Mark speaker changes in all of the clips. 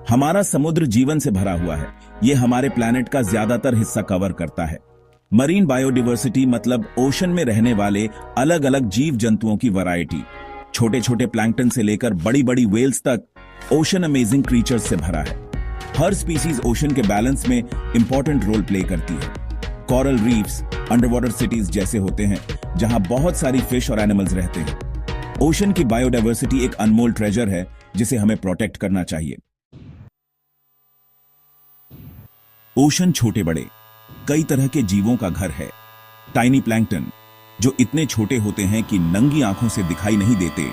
Speaker 1: हमारा समुद्र जीवन से भरा हुआ है। ये हमारे प्लैनेट का ज्यादातर हिस्सा कवर करता है। मरीन बायोडाइवर्सिटी मतलब ओशन में रहने वाले अलग अलग जीव जंतुओं की वैरायटी। छोटे छोटे प्लैंकटन से लेकर बड़ी बड़ी वेल्स तक ओशन अमेजिंग क्रीचर्स से भरा है। हर स्पीसीज ओशन के बैलेंस में इंपॉर्टेंट रोल प्ले करती है। कोरल रीफ्स अंडरवाटर सिटीज जैसे होते हैं जहां बहुत सारी फिश और एनिमल्स रहते हैं। ओशन की बायोडाइवर्सिटी एक अनमोल ट्रेजर है जिसे हमें प्रोटेक्ट करना चाहिए। ओशन छोटे बड़े कई तरह के जीवों का घर है। टाइनी प्लैंकटन जो इतने छोटे होते हैं कि नंगी आंखों से दिखाई नहीं देते,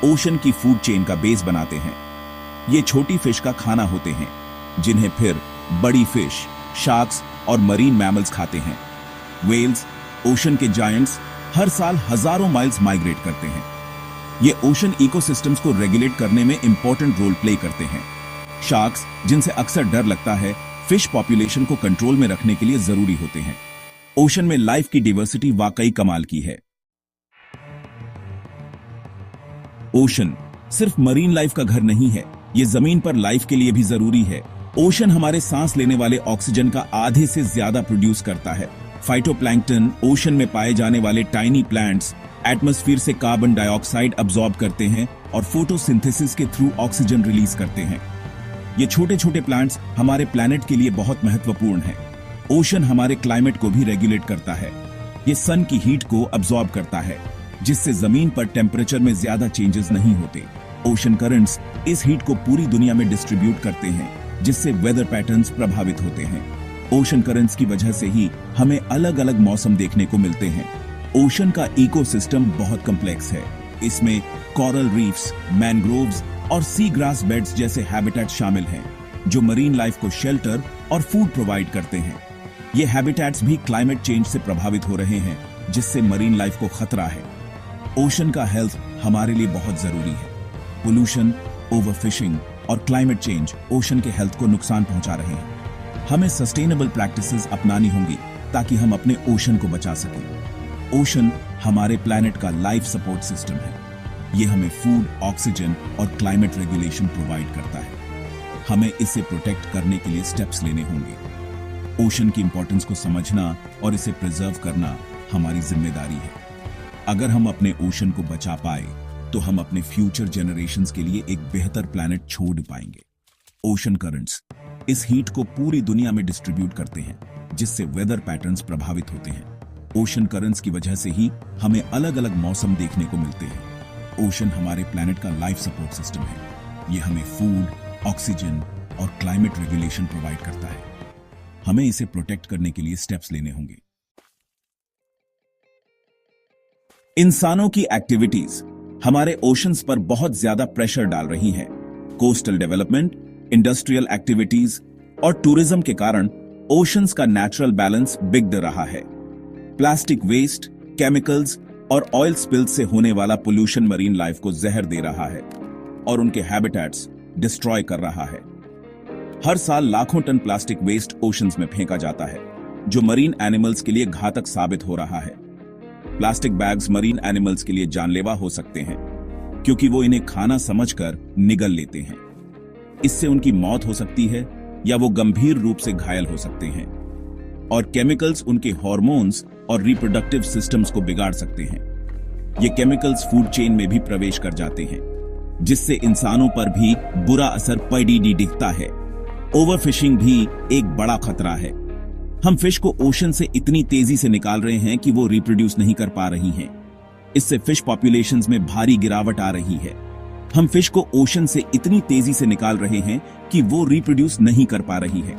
Speaker 1: ओशन की फूड चेन का बेस बनाते हैं। ये छोटी फिश का खाना होते हैं जिन्हें फिर बड़ी फिश, शार्क्स और मरीन मैमल्स खाते हैं। वेल्स, ओशन के जायंट्स हर साल हजारों माइल्स माइग्रेट करते हैं। ये ओशन इकोसिस्टम्स को रेगुलेट करने में इंपॉर्टेंट रोल प्ले करते हैं। शार्क्स जिनसे अक्सर डर लगता है, फिश पॉपुलेशन को कंट्रोल में रखने के लिए जरूरी होते हैं। ओशन में लाइफ की डाइवर्सिटी वाकई कमाल की है। ओशन सिर्फ मरीन लाइफ का घर नहीं है, ये जमीन पर लाइफ के लिए भी जरूरी है। ओशन हमारे सांस लेने वाले ऑक्सीजन का आधे से ज्यादा प्रोड्यूस करता है। फाइटोप्लैंक्टन ओशन में पाए जाने वाले टाइनी प्लांट्स एटमॉस्फेयर से कार्बन डाइऑक्साइड अब्सॉर्ब करते हैं और फोटोसिंथेसिस के थ्रू ऑक्सीजन रिलीज करते हैं। ये छोटे छोटे प्लांट्स हमारे प्लैनेट के लिए बहुत महत्वपूर्ण हैं। ओशन हमारे क्लाइमेट को भी रेगुलेट करता है। ये सन की हीट को अब्सॉर्ब करता है जिससे जमीन पर टेम्परेचर में ज्यादा चेंजेस नहीं होते। ओशन करंट्स इस हीट को पूरी दुनिया में डिस्ट्रीब्यूट करते हैं जिससे वेदर पैटर्न्स प्रभावित होते हैं। ओशन करंट्स की वजह से ही हमें अलग अलग मौसम देखने को मिलते हैं। ओशन का इकोसिस्टम बहुत कॉम्प्लेक्स है। इसमें कोरल रीफ्स, मैनग्रोव्स और सी ग्रास बेड्स जैसे हैबिटेट शामिल हैं जो मरीन लाइफ को शेल्टर और फूड प्रोवाइड करते हैं। ये हैबिटेट्स भी क्लाइमेट चेंज से प्रभावित हो रहे हैं जिससे मरीन लाइफ को खतरा है। ओशन का हेल्थ हमारे लिए बहुत जरूरी है। पोल्यूशन, ओवरफिशिंग और क्लाइमेट चेंज ओशन के हेल्थ को नुकसान पहुंचा रहे हैं। हमें सस्टेनेबल प्रैक्टिसेस अपनानी होंगी ताकि हम अपने ओशन को बचा सकें। ओशन हमारे प्लैनेट का लाइफ सपोर्ट सिस्टम है। ये हमें फूड, ऑक्सीजन और क्लाइमेट रेगुलेशन प्रोवाइड करता है। हमें इसे प्रोटेक्ट करने के लिए स्टेप्स लेने होंगे। ओशन की इंपॉर्टेंस को समझना और इसे प्रिजर्व करना हमारी जिम्मेदारी है। अगर हम अपने ओशन को बचा पाए तो हम अपने फ्यूचर जनरेशंस के लिए एक बेहतर प्लैनेट छोड़ पाएंगे। ओशन करंट्स इस हीट को पूरी दुनिया में डिस्ट्रीब्यूट करते हैं जिससे वेदर पैटर्न्स प्रभावित होते हैं। ओशन करंट्स की वजह से ही हमें अलग अलग मौसम देखने को मिलते हैं। ओशन हमारे प्लैनेट का लाइफ सपोर्ट सिस्टम है। ये हमें फूड, ऑक्सीजन और क्लाइमेट रेगुलेशन प्रोवाइड करता है। हमें इसे प्रोटेक्ट करने के लिए स्टेप्स लेने होंगे। इंसानों की एक्टिविटीज हमारे ओशंस पर बहुत ज्यादा प्रेशर डाल रही हैं। कोस्टल डेवलपमेंट, इंडस्ट्रियल एक्टिविटीज और टूरिज्म के कारण ओशंस का नेचुरल बैलेंस बिगड़ रहा है। प्लास्टिक वेस्ट, केमिकल्स और ऑयल स्पिल्स से होने वाला पोल्यूशन मरीन लाइफ को जहर दे रहा है और उनके हैबिटेट्स डिस्ट्रॉय कर रहा है। हर साल लाखों टन प्लास्टिक वेस्ट ओशंस में फेंका जाता है जो मरीन एनिमल्स के लिए घातक साबित हो रहा है। प्लास्टिक बैग्स मरीन एनिमल्स के लिए जानलेवा हो सकते हैं क्योंकि वो इन्हें खाना समझकर निगल लेते हैं। इससे उनकी मौत हो सकती है या वो गंभीर रूप से घायल हो सकते हैं। और केमिकल्स उनके हार्मोन्स और रिप्रोडक्टिव सिस्टम्स को बिगाड़ सकते हैं। ये केमिकल्स फूड चेन में भी प्रवेश कर जाते हैं जिससे इंसानों पर भी बुरा असर पड़ी दिखता है। ओवरफिशिंग भी एक बड़ा खतरा है। हम फिश को ओशन से इतनी तेजी से निकाल रहे हैं कि वो रिप्रोड्यूस नहीं कर पा रही हैं। इससे फिश पॉपुलेशंस में भारी गिरावट आ रही है। हम फिश को ओशन से इतनी तेजी से निकाल रहे हैं कि वो रिप्रोड्यूस नहीं कर पा रही है।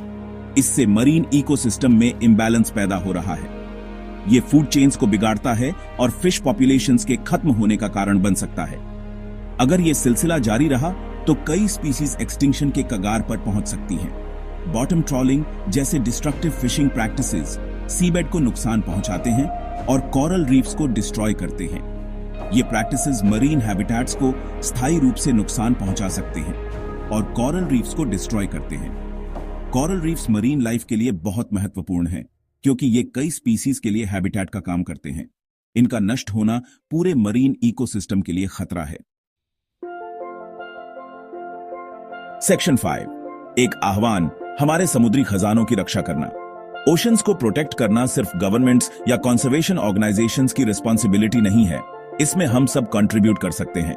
Speaker 1: इससे मरीन इकोसिस्टम में इंबैलेंस पैदा हो रहा है। ये फूड चेन्स को बिगाड़ता है और फिश पॉपुलेशंस के खत्म होने का कारण बन सकता है। अगर ये सिलसिला जारी रहा तो कई स्पीसीज एक्सटिंक्शन के कगार पर पहुंच सकती हैं। बॉटम ट्रॉलिंग जैसे डिस्ट्रक्टिव फिशिंग प्रैक्टिसेस सीबेड को नुकसान पहुंचाते हैं और कोरल रीफ्स को डिस्ट्रॉय करते हैं। ये प्रैक्टिसेस मरीन हैबिटेट्स को स्थायी रूप से नुकसान पहुंचा सकते हैं और कोरल रीफ्स को डिस्ट्रॉय करते हैं। कोरल रीफ्स मरीन लाइफ के लिए बहुत महत्वपूर्ण हैं क्योंकि ये कई स्पीसीज के लिए हैबिटेट का काम करते हैं। इनका नष्ट होना पूरे मरीन इकोसिस्टम के लिए खतरा है। सेक्शन 5 एक आह्वान हमारे समुद्री खजानों की रक्षा करना। ओशंस को प्रोटेक्ट करना सिर्फ गवर्नमेंट्स या कंजर्वेशन ऑर्गेनाइजेशंस की रिस्पॉन्सिबिलिटी नहीं है, इसमें हम सब कंट्रीब्यूट कर सकते हैं।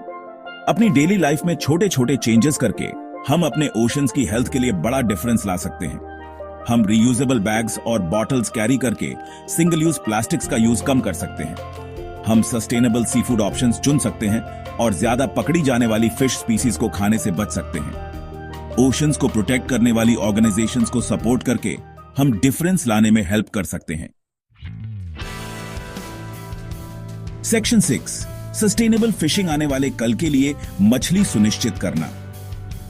Speaker 1: अपनी डेली लाइफ में छोटे छोटे चेंजेस करके हम अपने ओशंस की हेल्थ के लिए बड़ा डिफरेंस ला सकते हैं। हम रीयूजेबल बैग्स और बॉटल्स कैरी करके सिंगल यूज प्लास्टिक्स का यूज कम कर सकते हैं। हम सस्टेनेबल सी फूड ऑप्शंस चुन सकते हैं और ज्यादा पकड़ी जाने वाली फिश स्पीसीज को खाने से बच सकते हैं। ओशंस को प्रोटेक्ट करने वाली ऑर्गेनाइजेशंस को सपोर्ट करके हम डिफरेंस लाने में हेल्प कर सकते हैं। सेक्शन 6, सस्टेनेबल फिशिंग आने वाले कल के लिए मछली सुनिश्चित करना।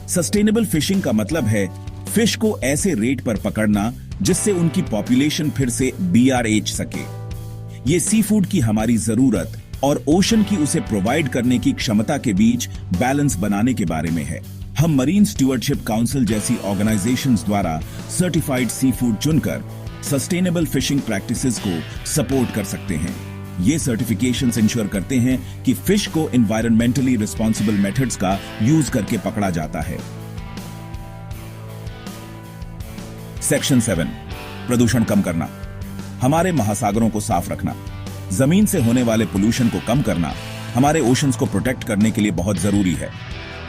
Speaker 1: सस्टेनेबल फिशिंग का मतलब है फिश को ऐसे रेट पर पकड़ना जिससे उनकी पॉपुलेशन फिर से BRH सके। ये सी फूड की हमारी जरूरत और ओशन की उसे प्रोवाइड करने की क्षमता के बीच बैलेंस बनाने के बारे में है। हम मरीन स्टूवर्डशिप काउंसिल जैसी ऑर्गेनाइजेशंस द्वारा सर्टिफाइड सी फूड चुनकर सस्टेनेबल फिशिंग प्रैक्टिसेस को सपोर्ट कर सकते हैं। ये सर्टिफिकेशंस इंश्योर करते हैं कि फिश को एनवायरमेंटली रिस्पॉन्सिबल मेथड्स का यूज करके पकड़ा जाता है। सेक्शन 7, प्रदूषण कम करना। हमारे महासागरों को साफ रखना, जमीन से होने वाले पोल्यूशन को कम करना हमारे ओशंस को प्रोटेक्ट करने के लिए बहुत जरूरी है।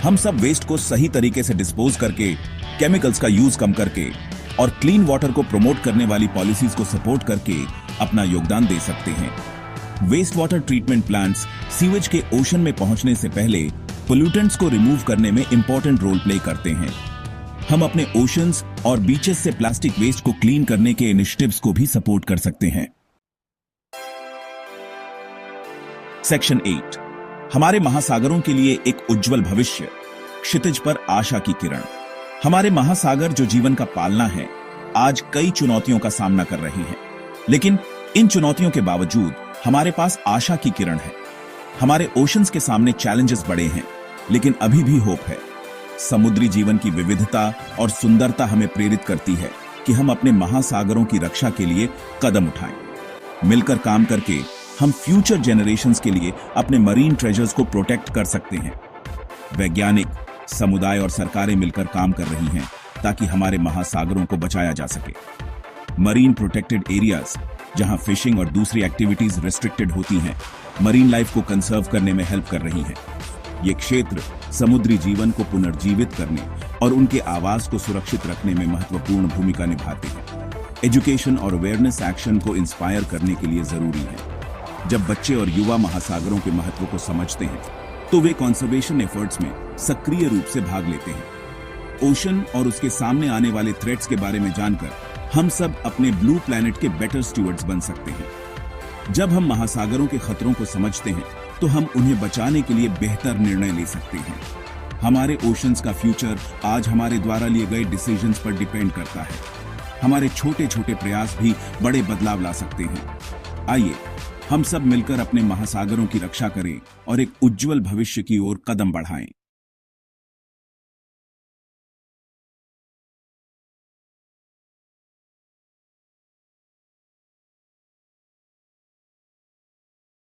Speaker 1: हम सब वेस्ट को सही तरीके से डिस्पोज करके, केमिकल्स का यूज कम करके और क्लीन वाटर को प्रमोट करने वाली पॉलिसीज को सपोर्ट करके अपना योगदान दे सकते हैं। Waste water treatment plants sewage के ओशन में पहुंचने से पहले पोल्यूटेंट्स को रिमूव करने में इंपॉर्टेंट रोल प्ले करते हैं। हम अपने ओशंस और बीचेस से प्लास्टिक वेस्ट को क्लीन करने के इनिशिएटिव्स को भी सपोर्ट कर सकते हैं। सेक्शन 8, हमारे महासागरों के लिए एक उज्जवल भविष्य, क्षितिज पर आशा की किरण। हमारे महासागर जो जीवन का पालना है, आज कई चुनौतियों का सामना कर रहे हैं, लेकिन इन चुनौतियों के बावजूद हमारे पास आशा की किरण है। हमारे ओशंस के सामने चैलेंजेस बड़े हैं, लेकिन अभी भी होप है। समुद्री जीवन की विविधता और सुंदरता हमें प्रेरित करती है कि हम अपने महासागरों की रक्षा के लिए कदम उठाएं। मिलकर काम करके हम फ्यूचर जेनरेशंस के लिए अपने मरीन ट्रेजर्स को प्रोटेक्ट कर सकते हैं। वैज्ञानिक, समुदाय और सरकारें मिलकर काम कर रही हैं ताकि हमारे महासागरों को बचाया जा सके। मरीन प्रोटेक्टेड एरियाज, जहां फिशिंग और दूसरी एक्टिविटीज रिस्ट्रिक्टेड होती हैं, मरीन लाइफ को कंजर्व करने में हेल्प कर रही हैं। ये क्षेत्र समुद्री जीवन को पुनर्जीवित करने और उनके आवास को सुरक्षित रखने में महत्वपूर्ण भूमिका निभाते हैं। एजुकेशन और अवेयरनेस एक्शन को इंस्पायर करने के लिए जरूरी है। जब बच्चे और युवा महासागरों के महत्व को समझते हैं, तो वे कंजर्वेशन एफर्ट्स में सक्रिय रूप से भाग लेते हैं। ओशन और उसके सामने आने वाले थ्रेट्स के बारे में जानकर हम सब अपने ब्लू प्लैनेट के बेटर स्टूवर्ड्स बन सकते हैं। जब हम महासागरों के खतरों को समझते हैं, तो हम उन्हें बचाने के लिए बेहतर निर्णय ले सकते हैं। हमारे ओशंस का फ्यूचर आज हमारे द्वारा लिए गए डिसीजंस पर डिपेंड करता है। हमारे छोटे छोटे प्रयास भी बड़े बदलाव ला सकते हैं। आइए हम सब मिलकर अपने महासागरों की रक्षा करें और एक उज्जवल भविष्य की ओर कदम बढ़ाएं।